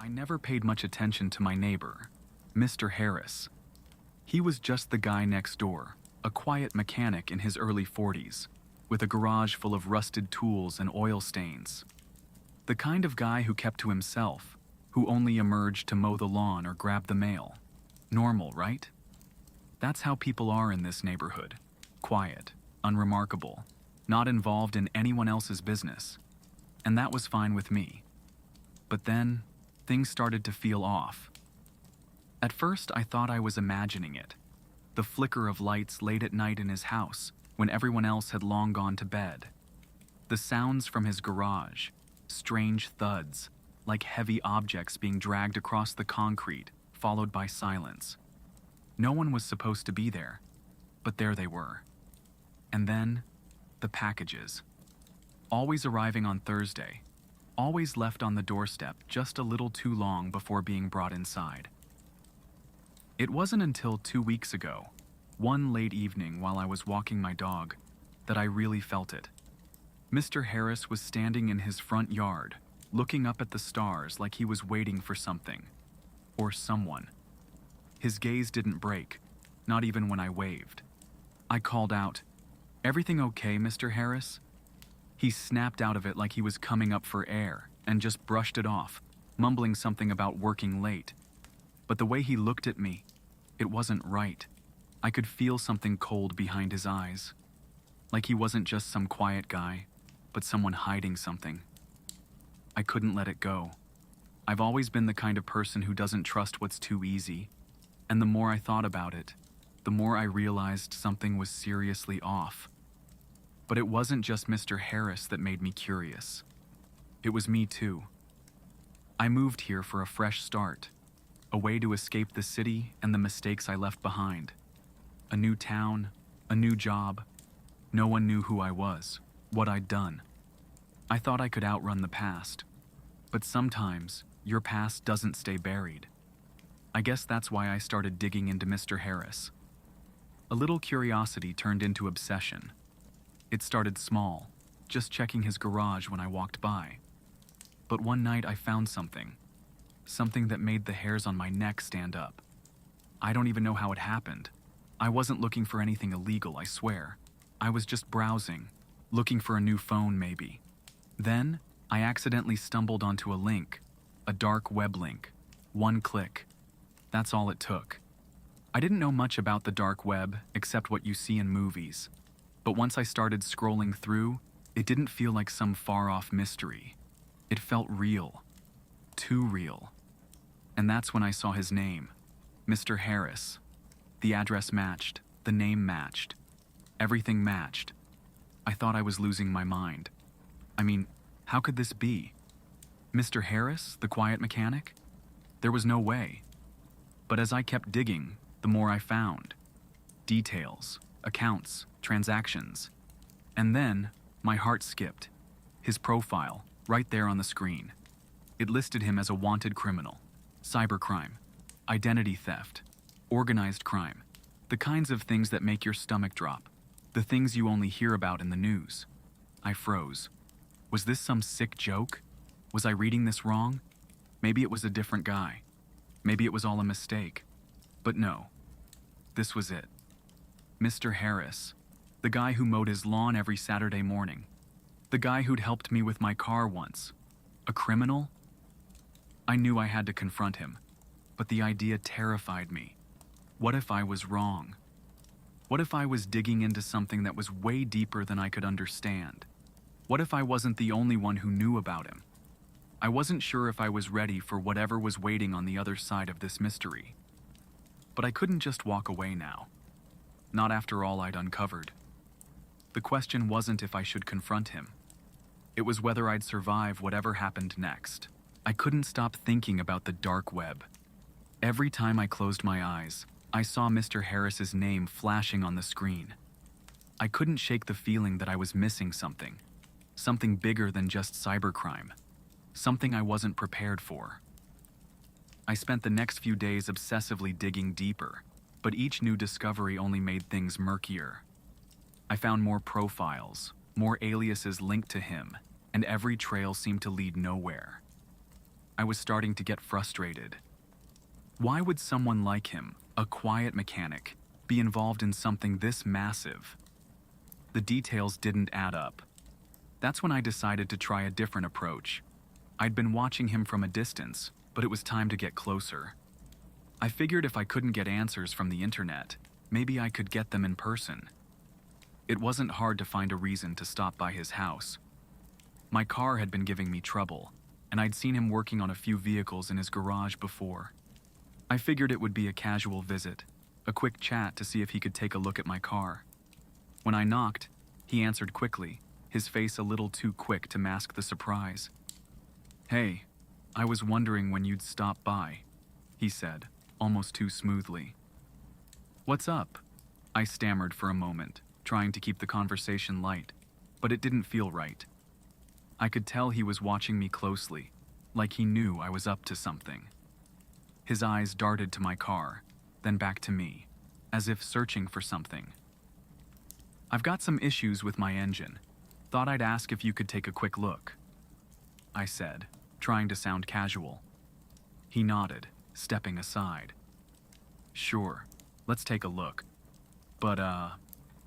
I never paid much attention to my neighbor, Mr. Harris. He was just the guy next door, a quiet mechanic in his early 40s, with a garage full of rusted tools and oil stains. The kind of guy who kept to himself, who only emerged to mow the lawn or grab the mail. Normal, right? That's how people are in this neighborhood. Quiet, unremarkable, not involved in anyone else's business. And that was fine with me. But then, things started to feel off. At first, I thought I was imagining it. The flicker of lights late at night in his house, when everyone else had long gone to bed. The sounds from his garage, strange thuds, like heavy objects being dragged across the concrete, followed by silence. No one was supposed to be there, but there they were. And then, the packages. Always arriving on Thursday, always left on the doorstep just a little too long before being brought inside. It wasn't until 2 weeks ago, one late evening while I was walking my dog, that I really felt it. Mr. Harris was standing in his front yard, looking up at the stars like he was waiting for something. Or someone. His gaze didn't break, not even when I waved. I called out, "Everything okay, Mr. Harris?" He snapped out of it like he was coming up for air and just brushed it off, mumbling something about working late. But the way he looked at me, it wasn't right. I could feel something cold behind his eyes. Like he wasn't just some quiet guy, but someone hiding something. I couldn't let it go. I've always been the kind of person who doesn't trust what's too easy. And the more I thought about it, the more I realized something was seriously off. But it wasn't just Mr. Harris that made me curious. It was me too. I moved here for a fresh start, a way to escape the city and the mistakes I left behind. A new town, a new job. No one knew who I was, what I'd done. I thought I could outrun the past, but sometimes your past doesn't stay buried. I guess that's why I started digging into Mr. Harris. A little curiosity turned into obsession. It started small, just checking his garage when I walked by. But one night I found something that made the hairs on my neck stand up. I don't even know how it happened. I wasn't looking for anything illegal, I swear. I was just browsing, looking for a new phone maybe. Then, I accidentally stumbled onto a link, a dark web link. One click. That's all it took. I didn't know much about the dark web except what you see in movies. But once I started scrolling through, it didn't feel like some far-off mystery. It felt real. Too real. And that's when I saw his name, Mr. Harris. The address matched, the name matched. Everything matched. I thought I was losing my mind. I mean, how could this be? Mr. Harris, the quiet mechanic? There was no way. But as I kept digging, the more I found. Details, accounts, transactions. And then, my heart skipped. His profile, right there on the screen. It listed him as a wanted criminal, cybercrime, identity theft, organized crime, the kinds of things that make your stomach drop, the things you only hear about in the news. I froze. Was this some sick joke? Was I reading this wrong? Maybe it was a different guy. Maybe it was all a mistake. But no, this was it. Mr. Harris, the guy who mowed his lawn every Saturday morning. The guy who'd helped me with my car once. A criminal? I knew I had to confront him, but the idea terrified me. What if I was wrong? What if I was digging into something that was way deeper than I could understand? What if I wasn't the only one who knew about him? I wasn't sure if I was ready for whatever was waiting on the other side of this mystery. But I couldn't just walk away now. Not after all I'd uncovered. The question wasn't if I should confront him. It was whether I'd survive whatever happened next. I couldn't stop thinking about the dark web. Every time I closed my eyes, I saw Mr. Harris's name flashing on the screen. I couldn't shake the feeling that I was missing something. Something bigger than just cybercrime. Something I wasn't prepared for. I spent the next few days obsessively digging deeper, but each new discovery only made things murkier. I found more profiles, more aliases linked to him, and every trail seemed to lead nowhere. I was starting to get frustrated. Why would someone like him, a quiet mechanic, be involved in something this massive? The details didn't add up. That's when I decided to try a different approach. I'd been watching him from a distance, but it was time to get closer. I figured if I couldn't get answers from the internet, maybe I could get them in person. It wasn't hard to find a reason to stop by his house. My car had been giving me trouble, and I'd seen him working on a few vehicles in his garage before. I figured it would be a casual visit, a quick chat to see if he could take a look at my car. When I knocked, he answered quickly, his face a little too quick to mask the surprise. "Hey, I was wondering when you'd stop by," he said, almost too smoothly. "What's up?" I stammered for a moment, trying to keep the conversation light, but it didn't feel right. I could tell he was watching me closely, like he knew I was up to something. His eyes darted to my car, then back to me, as if searching for something. "I've got some issues with my engine. Thought I'd ask if you could take a quick look," I said, trying to sound casual. He nodded, stepping aside. "Sure, let's take a look. But,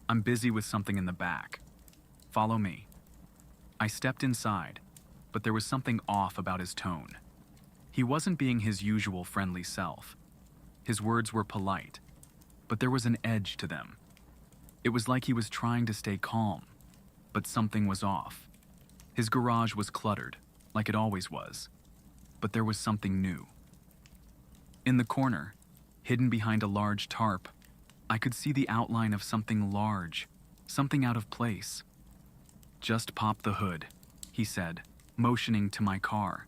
I'm busy with something in the back. Follow me." I stepped inside, but there was something off about his tone. He wasn't being his usual friendly self. His words were polite, but there was an edge to them. It was like he was trying to stay calm, but something was off. His garage was cluttered, like it always was, but there was something new. In the corner, hidden behind a large tarp, I could see the outline of something large, something out of place. "Just pop the hood," he said, motioning to my car.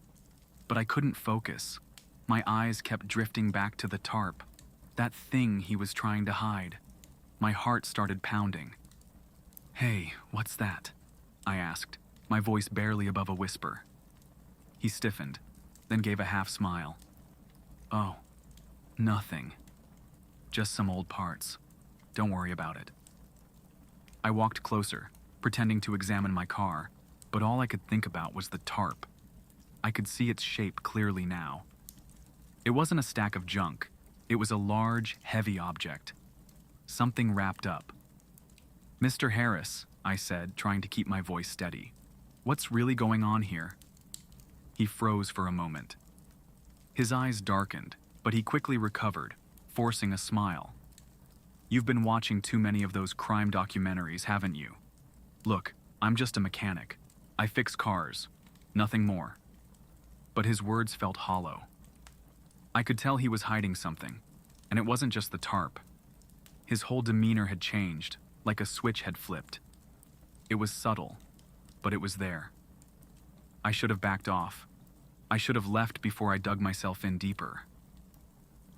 But I couldn't focus. My eyes kept drifting back to the tarp, that thing he was trying to hide. My heart started pounding. "Hey, what's that?" I asked, my voice barely above a whisper. He stiffened, then gave a half smile. "Oh, nothing. Just some old parts. Don't worry about it." I walked closer, pretending to examine my car, but all I could think about was the tarp. I could see its shape clearly now. It wasn't a stack of junk. It was a large, heavy object. Something wrapped up. "Mr. Harris," I said, trying to keep my voice steady. "What's really going on here?" He froze for a moment. His eyes darkened, but he quickly recovered, forcing a smile. "You've been watching too many of those crime documentaries, haven't you? Look, I'm just a mechanic. I fix cars. Nothing more." But his words felt hollow. I could tell he was hiding something, and it wasn't just the tarp. His whole demeanor had changed, like a switch had flipped. It was subtle, but it was there. I should have backed off. I should have left before I dug myself in deeper.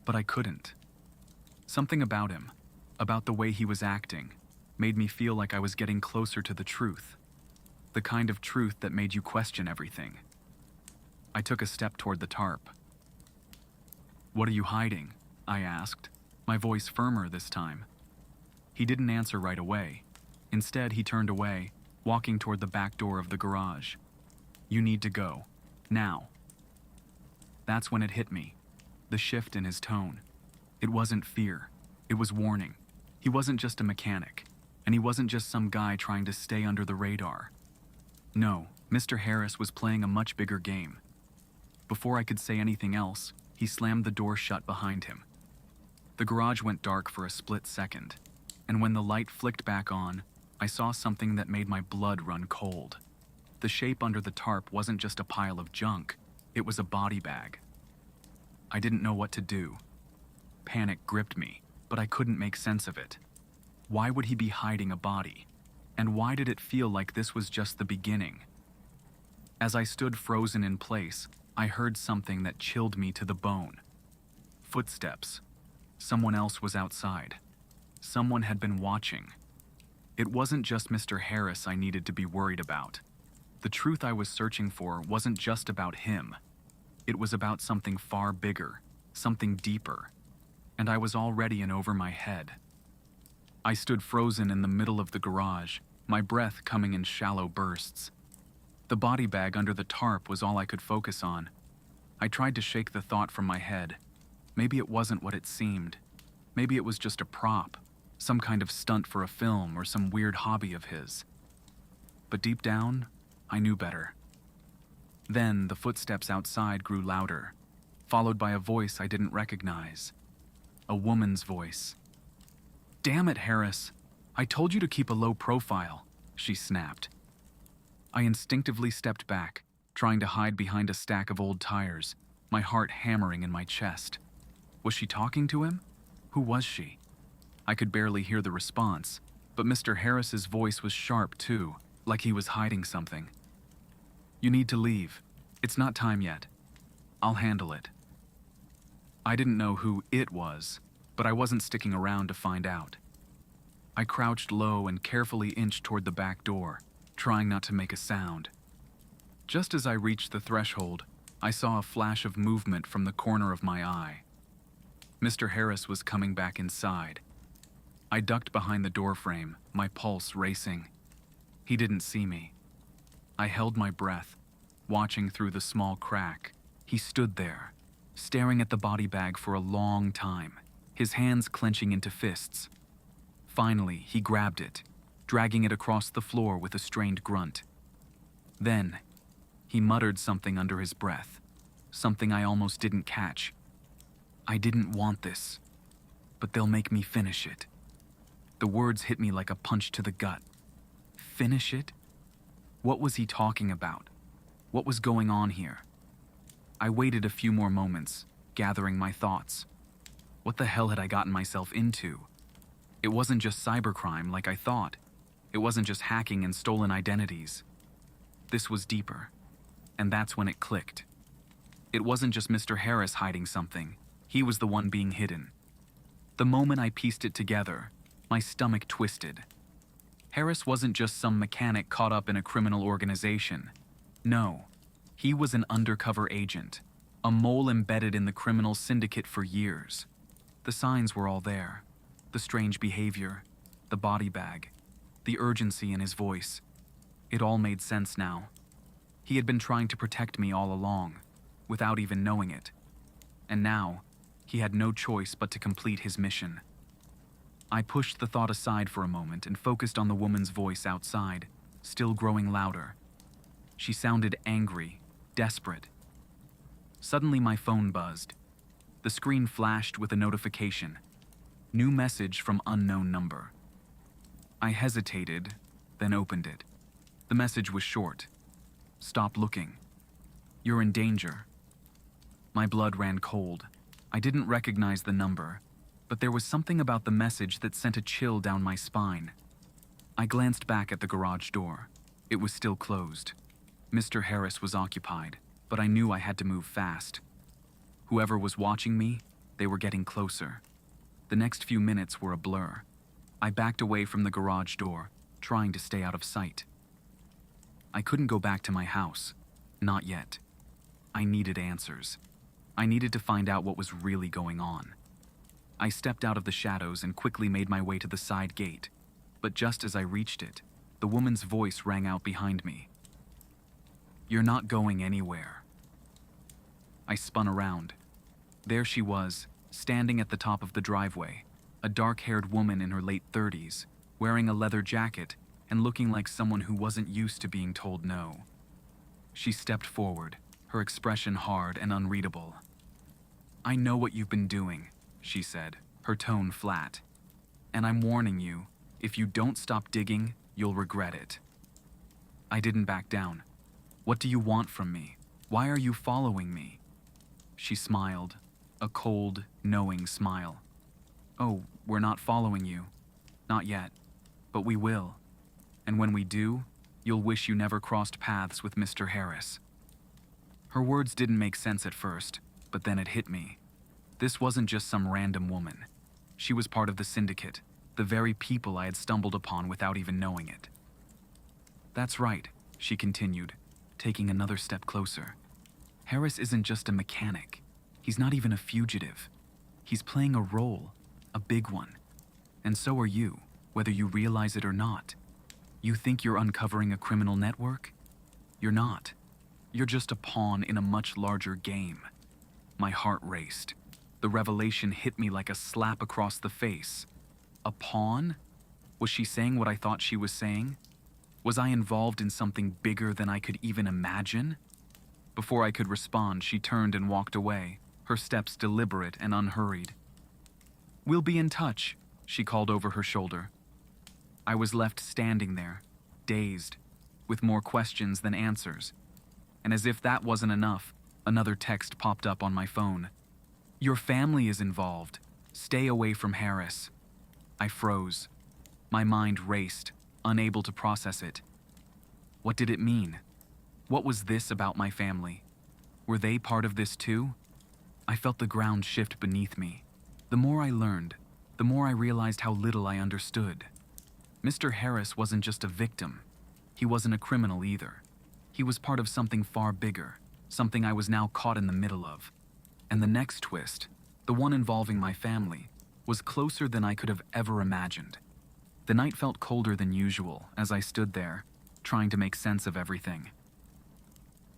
But I couldn't. Something about him, about the way he was acting, made me feel like I was getting closer to the truth. The kind of truth that made you question everything. I took a step toward the tarp. "What are you hiding?" I asked, my voice firmer this time. He didn't answer right away. Instead, he turned away, walking toward the back door of the garage. "You need to go. Now." That's when it hit me. The shift in his tone. It wasn't fear. It was warning. He wasn't just a mechanic, and he wasn't just some guy trying to stay under the radar. No, Mr. Harris was playing a much bigger game. Before I could say anything else, he slammed the door shut behind him. The garage went dark for a split second, and when the light flicked back on, I saw something that made my blood run cold. The shape under the tarp wasn't just a pile of junk, it was a body bag. I didn't know what to do. Panic gripped me, but I couldn't make sense of it. Why would he be hiding a body? And why did it feel like this was just the beginning? As I stood frozen in place, I heard something that chilled me to the bone. Footsteps. Someone else was outside. Someone had been watching. It wasn't just Mr. Harris I needed to be worried about. The truth I was searching for wasn't just about him. It was about something far bigger, something deeper. And I was already in over my head. I stood frozen in the middle of the garage, my breath coming in shallow bursts. The body bag under the tarp was all I could focus on. I tried to shake the thought from my head. Maybe it wasn't what it seemed. Maybe it was just a prop, some kind of stunt for a film or some weird hobby of his. But deep down, I knew better. Then the footsteps outside grew louder, followed by a voice I didn't recognize. A woman's voice. "Damn it, Harris. I told you to keep a low profile," she snapped. I instinctively stepped back, trying to hide behind a stack of old tires, my heart hammering in my chest. Was she talking to him? Who was she? I could barely hear the response, but Mr. Harris's voice was sharp too, like he was hiding something. "You need to leave. It's not time yet. I'll handle it." I didn't know who it was, but I wasn't sticking around to find out. I crouched low and carefully inched toward the back door, trying not to make a sound. Just as I reached the threshold, I saw a flash of movement from the corner of my eye. Mr. Harris was coming back inside. I ducked behind the doorframe, my pulse racing. He didn't see me. I held my breath, watching through the small crack. He stood there, staring at the body bag for a long time, his hands clenching into fists. Finally, he grabbed it, dragging it across the floor with a strained grunt. Then, he muttered something under his breath, something I almost didn't catch. "I didn't want this, but they'll make me finish it." The words hit me like a punch to the gut. Finish it? What was he talking about? What was going on here? I waited a few more moments, gathering my thoughts. What the hell had I gotten myself into? It wasn't just cybercrime like I thought. It wasn't just hacking and stolen identities. This was deeper, and that's when it clicked. It wasn't just Mr. Harris hiding something. He was the one being hidden. The moment I pieced it together, my stomach twisted. Harris wasn't just some mechanic caught up in a criminal organization. No, he was an undercover agent, a mole embedded in the criminal syndicate for years. The signs were all there. The strange behavior, the body bag, the urgency in his voice. It all made sense now. He had been trying to protect me all along, without even knowing it. And now, he had no choice but to complete his mission. I pushed the thought aside for a moment and focused on the woman's voice outside, still growing louder. She sounded angry, desperate. Suddenly my phone buzzed. The screen flashed with a notification. New message from unknown number. I hesitated, then opened it. The message was short. "Stop looking. You're in danger." My blood ran cold. I didn't recognize the number, but there was something about the message that sent a chill down my spine. I glanced back at the garage door. It was still closed. Mr. Harris was occupied, but I knew I had to move fast. Whoever was watching me, they were getting closer. The next few minutes were a blur. I backed away from the garage door, trying to stay out of sight. I couldn't go back to my house. Not yet. I needed answers. I needed to find out what was really going on. I stepped out of the shadows and quickly made my way to the side gate. But just as I reached it, the woman's voice rang out behind me. "You're not going anywhere." I spun around. There she was, standing at the top of the driveway, a dark-haired woman in her late 30s, wearing a leather jacket and looking like someone who wasn't used to being told no. She stepped forward, her expression hard and unreadable. "I know what you've been doing," she said, her tone flat. "And I'm warning you, if you don't stop digging, you'll regret it." I didn't back down. "What do you want from me? Why are you following me?" She smiled, a cold, knowing smile. "Oh, we're not following you. Not yet. But we will. And when we do, you'll wish you never crossed paths with Mr. Harris." Her words didn't make sense at first, but then it hit me. This wasn't just some random woman. She was part of the syndicate, the very people I had stumbled upon without even knowing it. "That's right," she continued, taking another step closer. "Harris isn't just a mechanic. He's not even a fugitive. He's playing a role, a big one. And so are you, whether you realize it or not. You think you're uncovering a criminal network? You're not. You're just a pawn in a much larger game." My heart raced. The revelation hit me like a slap across the face. A pawn? Was she saying what I thought she was saying? Was I involved in something bigger than I could even imagine? Before I could respond, she turned and walked away, her steps deliberate and unhurried. "We'll be in touch," she called over her shoulder. I was left standing there, dazed, with more questions than answers. And as if that wasn't enough, another text popped up on my phone. "Your family is involved. Stay away from Harris." I froze. My mind raced, unable to process it. What did it mean? What was this about my family? Were they part of this too? I felt the ground shift beneath me. The more I learned, the more I realized how little I understood. Mr. Harris wasn't just a victim. He wasn't a criminal either. He was part of something far bigger, something I was now caught in the middle of. And the next twist, the one involving my family, was closer than I could have ever imagined. The night felt colder than usual as I stood there, trying to make sense of everything.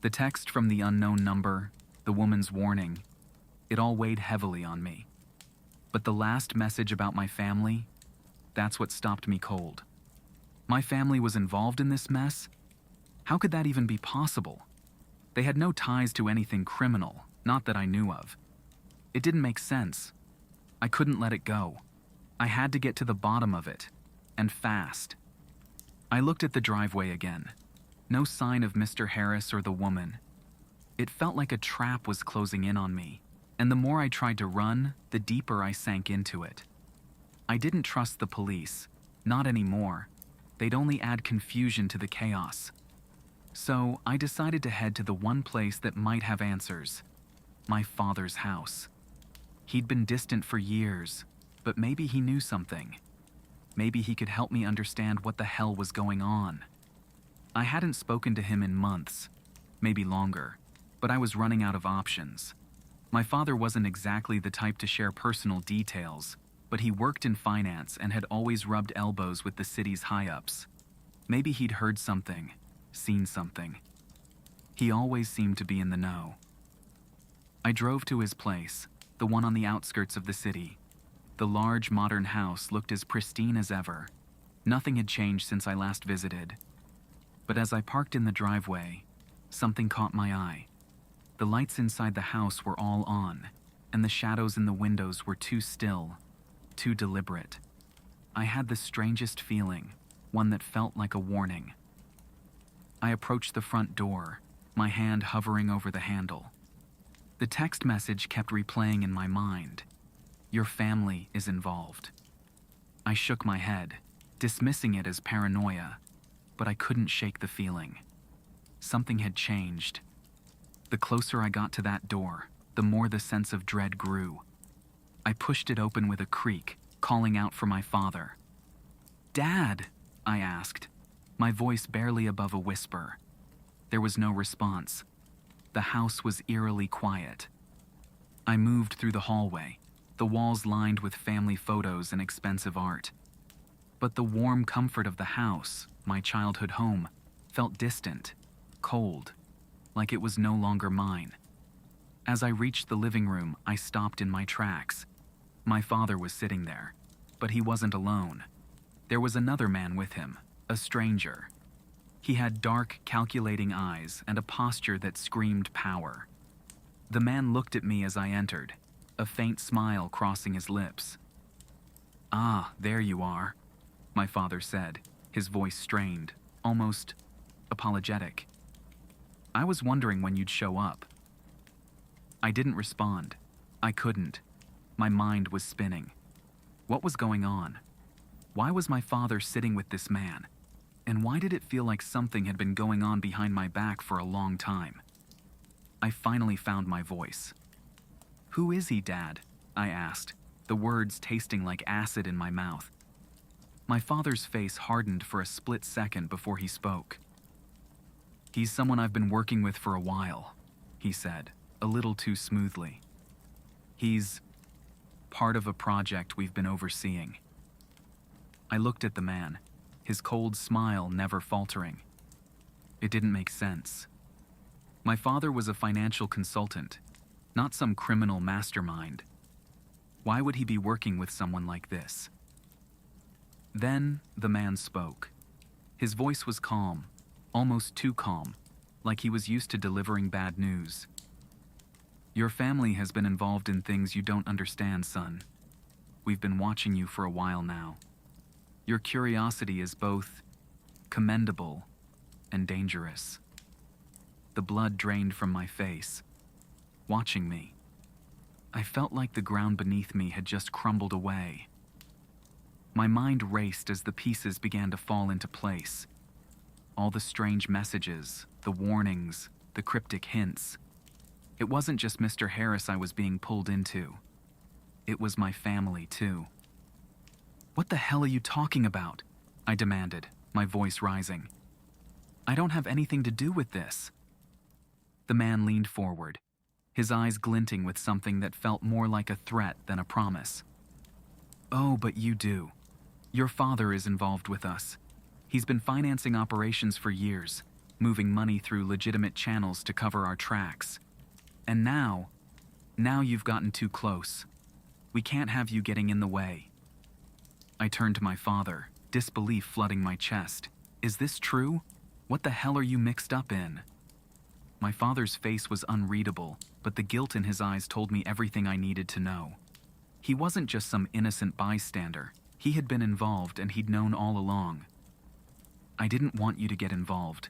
The text from the unknown number, the woman's warning, it all weighed heavily on me. But the last message about my family, that's what stopped me cold. My family was involved in this mess? How could that even be possible? They had no ties to anything criminal, not that I knew of. It didn't make sense. I couldn't let it go. I had to get to the bottom of it, and fast. I looked at the driveway again. No sign of Mr. Harris or the woman. It felt like a trap was closing in on me, and the more I tried to run, the deeper I sank into it. I didn't trust the police, not anymore. They'd only add confusion to the chaos. So I decided to head to the one place that might have answers: my father's house. He'd been distant for years, but maybe he knew something. Maybe he could help me understand what the hell was going on. I hadn't spoken to him in months, maybe longer, but I was running out of options. My father wasn't exactly the type to share personal details, but he worked in finance and had always rubbed elbows with the city's high-ups. Maybe he'd heard something, seen something. He always seemed to be in the know. I drove to his place, the one on the outskirts of the city. The large modern house looked as pristine as ever. Nothing had changed since I last visited. But as I parked in the driveway, something caught my eye. The lights inside the house were all on, and the shadows in the windows were too still, too deliberate. I had the strangest feeling, one that felt like a warning. I approached the front door, my hand hovering over the handle. The text message kept replaying in my mind. "Your family is involved." I shook my head, dismissing it as paranoia, but I couldn't shake the feeling. Something had changed. The closer I got to that door, the more the sense of dread grew. I pushed it open with a creak, calling out for my father. "Dad," I asked, my voice barely above a whisper. There was no response. The house was eerily quiet. I moved through the hallway, the walls lined with family photos and expensive art. But the warm comfort of the house, my childhood home, felt distant, cold, like it was no longer mine. As I reached the living room, I stopped in my tracks. My father was sitting there, but he wasn't alone. There was another man with him, a stranger. He had dark, calculating eyes and a posture that screamed power. The man looked at me as I entered, a faint smile crossing his lips. "Ah, there you are," my father said, his voice strained, almost apologetic. "I was wondering when you'd show up." I didn't respond. I couldn't. My mind was spinning. What was going on? Why was my father sitting with this man? And why did it feel like something had been going on behind my back for a long time? I finally found my voice. "Who is he, Dad?" I asked, the words tasting like acid in my mouth. My father's face hardened for a split second before he spoke. "He's someone I've been working with for a while," he said, a little too smoothly. "He's part of a project we've been overseeing." I looked at the man, his cold smile never faltering. It didn't make sense. My father was a financial consultant, not some criminal mastermind. Why would he be working with someone like this? Then the man spoke. His voice was calm, almost too calm, like he was used to delivering bad news. Your family has been involved in things you don't understand, son. We've been watching you for a while now. Your curiosity is both commendable and dangerous. The blood drained from my face. Watching me, I felt like the ground beneath me had just crumbled away. My mind raced as the pieces began to fall into place. All the strange messages, the warnings, the cryptic hints. It wasn't just Mr. Harris I was being pulled into. It was my family, too. What the hell are you talking about? I demanded, my voice rising. I don't have anything to do with this. The man leaned forward, his eyes glinting with something that felt more like a threat than a promise. Oh, but you do. Your father is involved with us. He's been financing operations for years, moving money through legitimate channels to cover our tracks. And now you've gotten too close. We can't have you getting in the way. I turned to my father, disbelief flooding my chest. Is this true? What the hell are you mixed up in? My father's face was unreadable, but the guilt in his eyes told me everything I needed to know. He wasn't just some innocent bystander. He had been involved and he'd known all along. I didn't want you to get involved,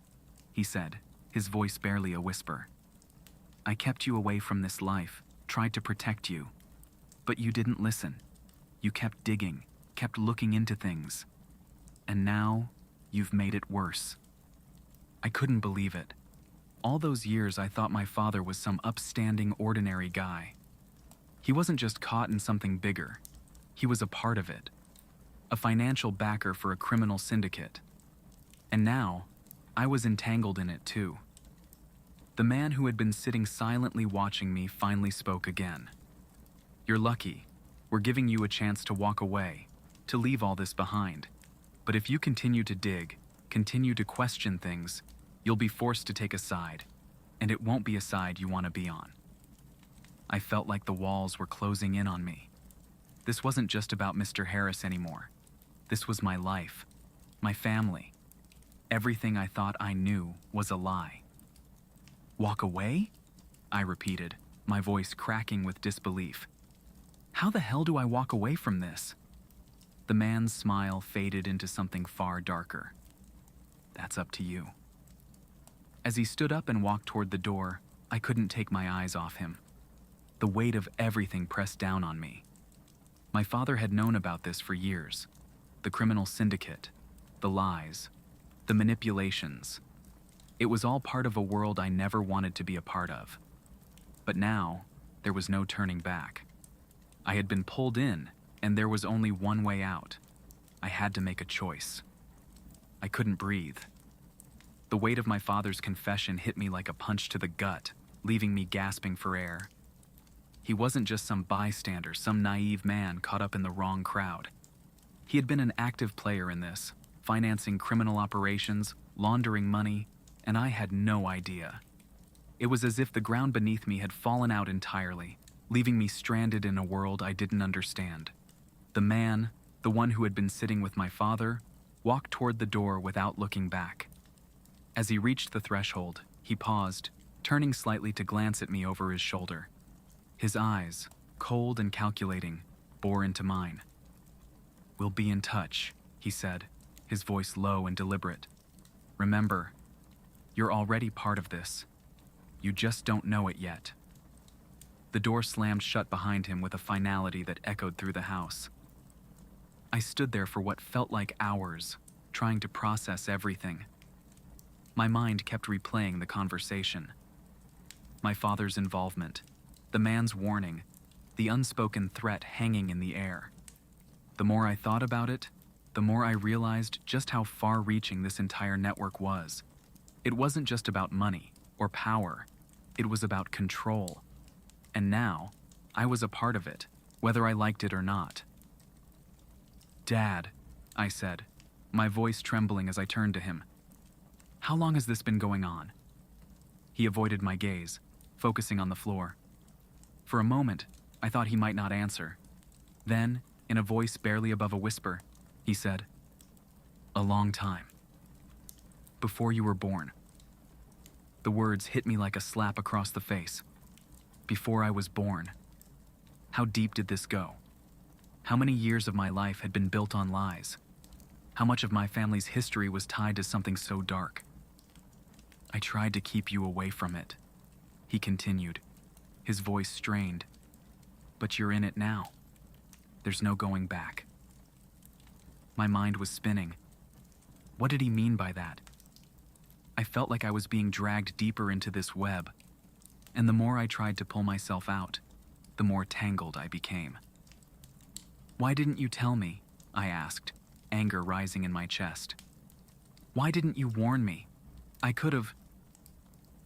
he said, his voice barely a whisper. I kept you away from this life, tried to protect you. But you didn't listen. You kept digging, kept looking into things. And now, you've made it worse. I couldn't believe it. All those years I thought my father was some upstanding, ordinary guy. He wasn't just caught in something bigger. He was a part of it. A financial backer for a criminal syndicate. And now, I was entangled in it too. The man who had been sitting silently watching me finally spoke again. You're lucky. We're giving you a chance to walk away, to leave all this behind. But if you continue to dig, continue to question things, you'll be forced to take a side, and it won't be a side you want to be on. I felt like the walls were closing in on me. This wasn't just about Mr. Harris anymore. This was my life, my family. Everything I thought I knew was a lie. Walk away? I repeated, my voice cracking with disbelief. How the hell do I walk away from this? The man's smile faded into something far darker. That's up to you. As he stood up and walked toward the door, I couldn't take my eyes off him. The weight of everything pressed down on me. My father had known about this for years. The criminal syndicate, the lies, the manipulations. It was all part of a world I never wanted to be a part of. But now, there was no turning back. I had been pulled in, and there was only one way out. I had to make a choice. I couldn't breathe. The weight of my father's confession hit me like a punch to the gut, leaving me gasping for air. He wasn't just some bystander, some naive man caught up in the wrong crowd. He had been an active player in this, financing criminal operations, laundering money, and I had no idea. It was as if the ground beneath me had fallen out entirely, leaving me stranded in a world I didn't understand. The man, the one who had been sitting with my father, walked toward the door without looking back. As he reached the threshold, he paused, turning slightly to glance at me over his shoulder. His eyes, cold and calculating, bore into mine. We'll be in touch, he said, his voice low and deliberate. Remember, you're already part of this. You just don't know it yet. The door slammed shut behind him with a finality that echoed through the house. I stood there for what felt like hours, trying to process everything. My mind kept replaying the conversation. My father's involvement, the man's warning, the unspoken threat hanging in the air. The more I thought about it, the more I realized just how far-reaching this entire network was. It wasn't just about money or power. It was about control. And now, I was a part of it, whether I liked it or not. Dad, I said, my voice trembling as I turned to him. How long has this been going on? He avoided my gaze, focusing on the floor. For a moment, I thought he might not answer. Then, in a voice barely above a whisper, he said, "A long time. Before you were born." The words hit me like a slap across the face. Before I was born. How deep did this go? How many years of my life had been built on lies? How much of my family's history was tied to something so dark? "I tried to keep you away from it," he continued, his voice strained. "But you're in it now. There's no going back." My mind was spinning. What did he mean by that? I felt like I was being dragged deeper into this web, and the more I tried to pull myself out, the more tangled I became. "Why didn't you tell me?" I asked, anger rising in my chest. "Why didn't you warn me? I could have—"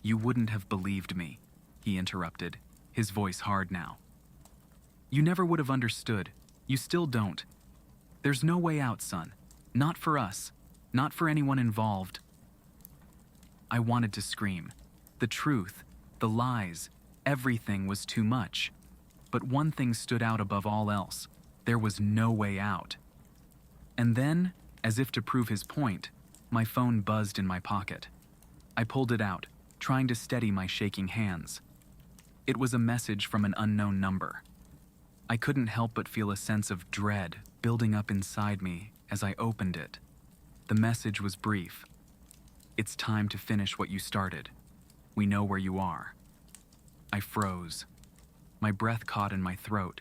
"You wouldn't have believed me," he interrupted, his voice hard now. "You never would have understood. You still don't. There's no way out, son. Not for us. Not for anyone involved." I wanted to scream. The truth, the lies, everything was too much. But one thing stood out above all else. There was no way out. And then, as if to prove his point, my phone buzzed in my pocket. I pulled it out, trying to steady my shaking hands. It was a message from an unknown number. I couldn't help but feel a sense of dread building up inside me as I opened it. The message was brief. "It's time to finish what you started. We know where you are." I froze. My breath caught in my throat.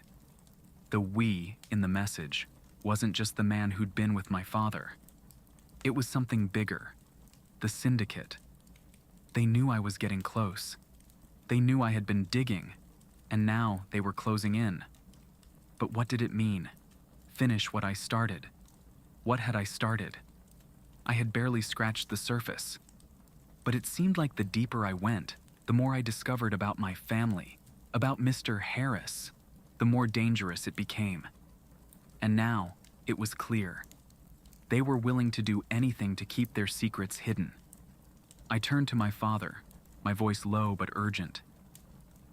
The "we" in the message wasn't just the man who'd been with my father. It was something bigger. The syndicate. They knew I was getting close. They knew I had been digging, and now they were closing in. But what did it mean? Finish what I started. What had I started? I had barely scratched the surface. But it seemed like the deeper I went, the more I discovered about my family, about Mr. Harris, the more dangerous it became. And now, it was clear. They were willing to do anything to keep their secrets hidden. I turned to my father, my voice low but urgent.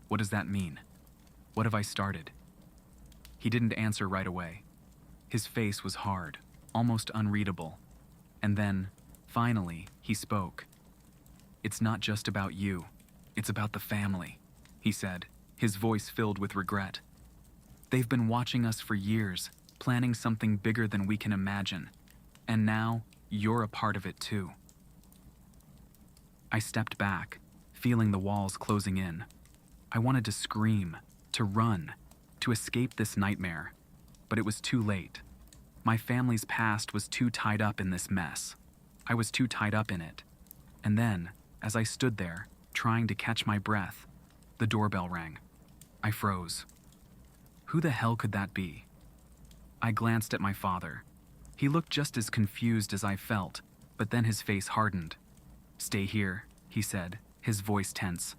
"What does that mean? What have I started?" He didn't answer right away. His face was hard, almost unreadable. And then, finally, he spoke. "It's not just about you. It's about the family," he said, his voice filled with regret. "They've been watching us for years, planning something bigger than we can imagine. And now, you're a part of it too." I stepped back, feeling the walls closing in. I wanted to scream, to run, to escape this nightmare, but it was too late. My family's past was too tied up in this mess. I was too tied up in it. And then, as I stood there, trying to catch my breath, the doorbell rang. I froze. Who the hell could that be? I glanced at my father. He looked just as confused as I felt, but then his face hardened. "Stay here," he said, his voice tense.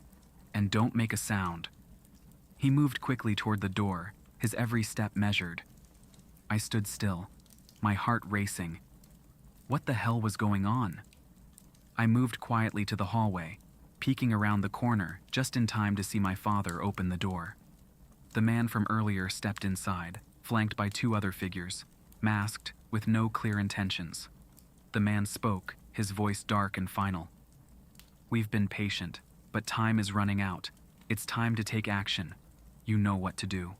"And don't make a sound." He moved quickly toward the door, his every step measured. I stood still, my heart racing. What the hell was going on? I moved quietly to the hallway, peeking around the corner just in time to see my father open the door. The man from earlier stepped inside, flanked by two other figures, masked, with no clear intentions. The man spoke, his voice dark and final. "We've been patient, but time is running out. It's time to take action. You know what to do."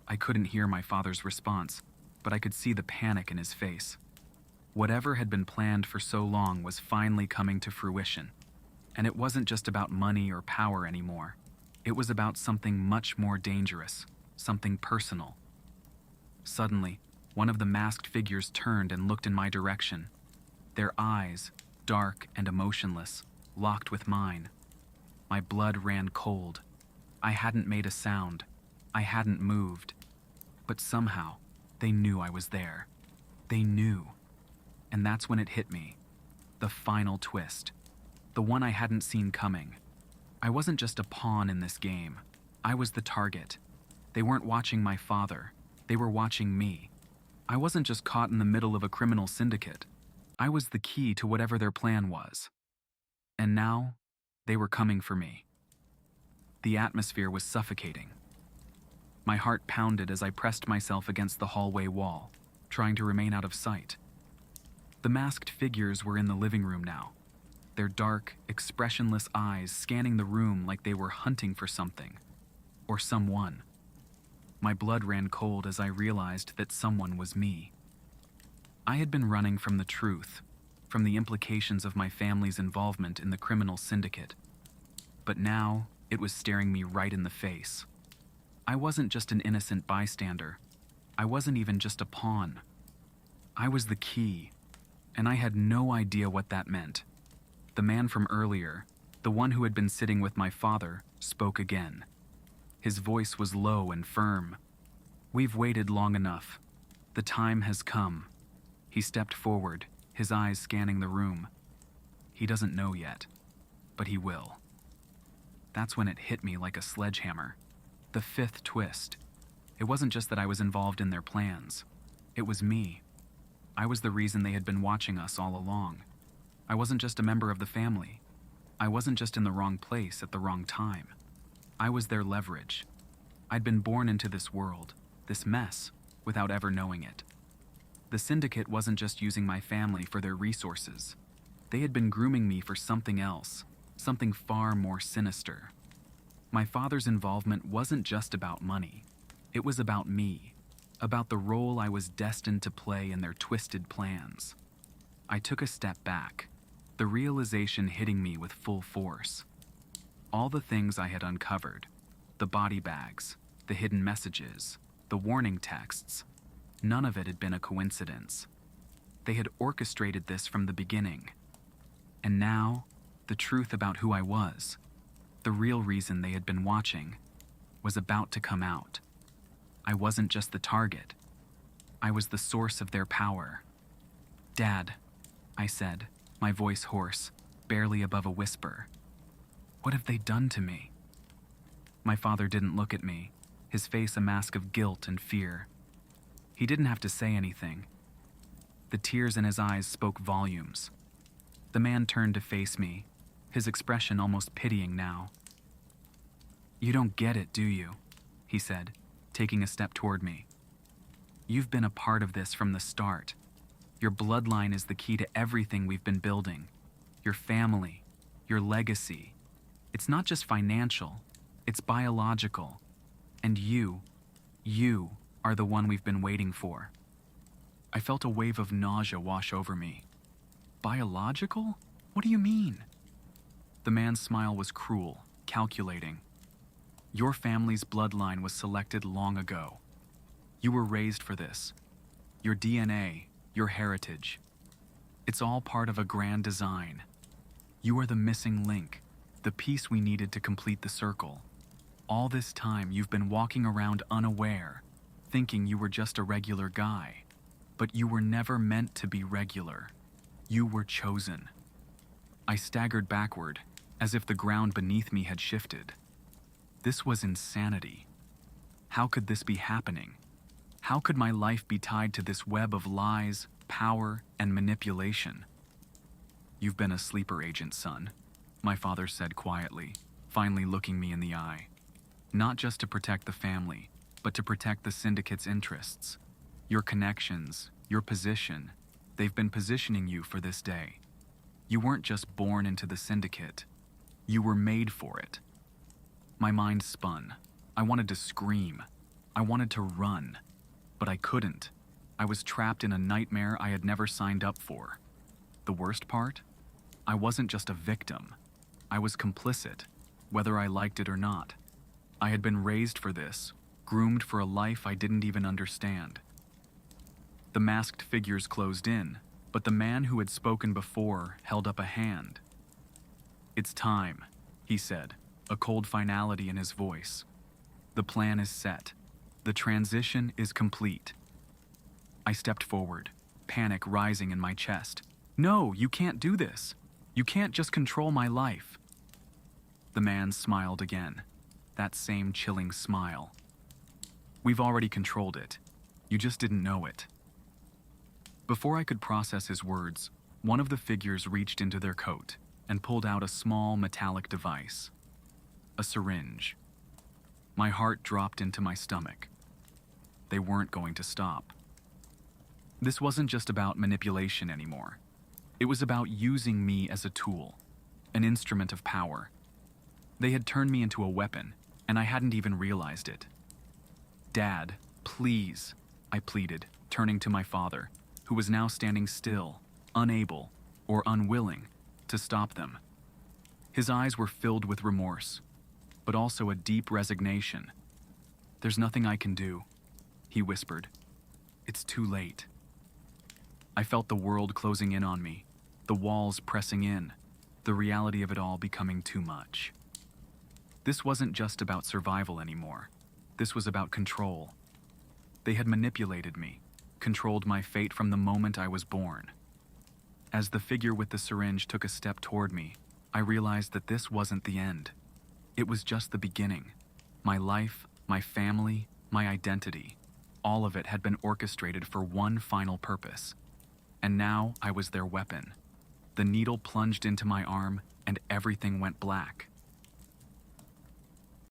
I couldn't hear my father's response, but I could see the panic in his face. Whatever had been planned for so long was finally coming to fruition. And it wasn't just about money or power anymore. It was about something much more dangerous, something personal. Suddenly, one of the masked figures turned and looked in my direction. Their eyes, dark and emotionless, locked with mine. My blood ran cold. I hadn't made a sound. I hadn't moved. But somehow, they knew I was there. They knew. And that's when it hit me. The final twist. The one I hadn't seen coming. I wasn't just a pawn in this game. I was the target. They weren't watching my father. They were watching me. I wasn't just caught in the middle of a criminal syndicate. I was the key to whatever their plan was. And now, They were coming for me. The atmosphere was suffocating. My heart pounded as I pressed myself against the hallway wall, trying to remain out of sight. The masked figures were in the living room now, their dark, expressionless eyes scanning the room like they were hunting for something, or someone. My blood ran cold as I realized that someone was me. I had been running from the truth, from the implications of my family's involvement in the criminal syndicate. But now, it was staring me right in the face. I wasn't just an innocent bystander. I wasn't even just a pawn. I was the key, and I had no idea what that meant. The man from earlier, the one who had been sitting with my father, spoke again. His voice was low and firm. "We've waited long enough. The time has come." He stepped forward, his eyes scanning the room. He doesn't know yet, but he will. That's when it hit me like a sledgehammer. The fifth twist. It wasn't just that I was involved in their plans. It was me. I was the reason they had been watching us all along. I wasn't just a member of the family. I wasn't just in the wrong place at the wrong time. I was their leverage. I'd been born into this world, this mess, without ever knowing it. The syndicate wasn't just using my family for their resources. They had been grooming me for something else, something far more sinister. My father's involvement wasn't just about money. It was about me, about the role I was destined to play in their twisted plans. I took a step back, the realization hitting me with full force. All the things I had uncovered, the body bags, the hidden messages, the warning texts, none of it had been a coincidence. They had orchestrated this from the beginning. And now, the truth about who I was, the real reason they had been watching, was about to come out. I wasn't just the target. I was the source of their power. "Dad," I said, my voice hoarse, barely above a whisper. "What have they done to me?" My father didn't look at me, his face a mask of guilt and fear. He didn't have to say anything. The tears in his eyes spoke volumes. The man turned to face me, his expression almost pitying now. "You don't get it, do you?" he said, taking a step toward me. "You've been a part of this from the start. Your bloodline is the key to everything we've been building. Your family, your legacy. It's not just financial, it's biological. And you are the one we've been waiting for." I felt a wave of nausea wash over me. "Biological? What do you mean?" The man's smile was cruel, calculating. "Your family's bloodline was selected long ago. You were raised for this. Your DNA, your heritage. It's all part of a grand design. You are the missing link, the piece we needed to complete the circle. All this time you've been walking around unaware, thinking you were just a regular guy. But you were never meant to be regular. You were chosen." I staggered backward, as if the ground beneath me had shifted. This was insanity. How could this be happening? How could my life be tied to this web of lies, power, and manipulation? "You've been a sleeper agent, son," my father said quietly, finally looking me in the eye. "Not just to protect the family, but to protect the syndicate's interests. Your connections, your position, they've been positioning you for this day. You weren't just born into the syndicate. You were made for it." My mind spun. I wanted to scream. I wanted to run. But I couldn't. I was trapped in a nightmare I had never signed up for. The worst part? I wasn't just a victim. I was complicit, whether I liked it or not. I had been raised for this, groomed for a life I didn't even understand. The masked figures closed in, but the man who had spoken before held up a hand. "It's time," he said, a cold finality in his voice. "The plan is set. The transition is complete." I stepped forward, panic rising in my chest. "No, you can't do this. You can't just control my life." The man smiled again, that same chilling smile. "We've already controlled it. You just didn't know it." Before I could process his words, one of the figures reached into their coat, and pulled out a small metallic device, a syringe. My heart dropped into my stomach. They weren't going to stop. This wasn't just about manipulation anymore. It was about using me as a tool, an instrument of power. They had turned me into a weapon, and I hadn't even realized it. "Dad, please," I pleaded, turning to my father, who was now standing still, unable or unwilling to stop them. His eyes were filled with remorse, but also a deep resignation. "There's nothing I can do," he whispered. "It's too late." I felt the world closing in on me, the walls pressing in, the reality of it all becoming too much. This wasn't just about survival anymore. This was about control. They had manipulated me, controlled my fate from the moment I was born. As the figure with the syringe took a step toward me, I realized that this wasn't the end. It was just the beginning. My life, my family, my identity, all of it had been orchestrated for one final purpose. And now I was their weapon. The needle plunged into my arm and everything went black.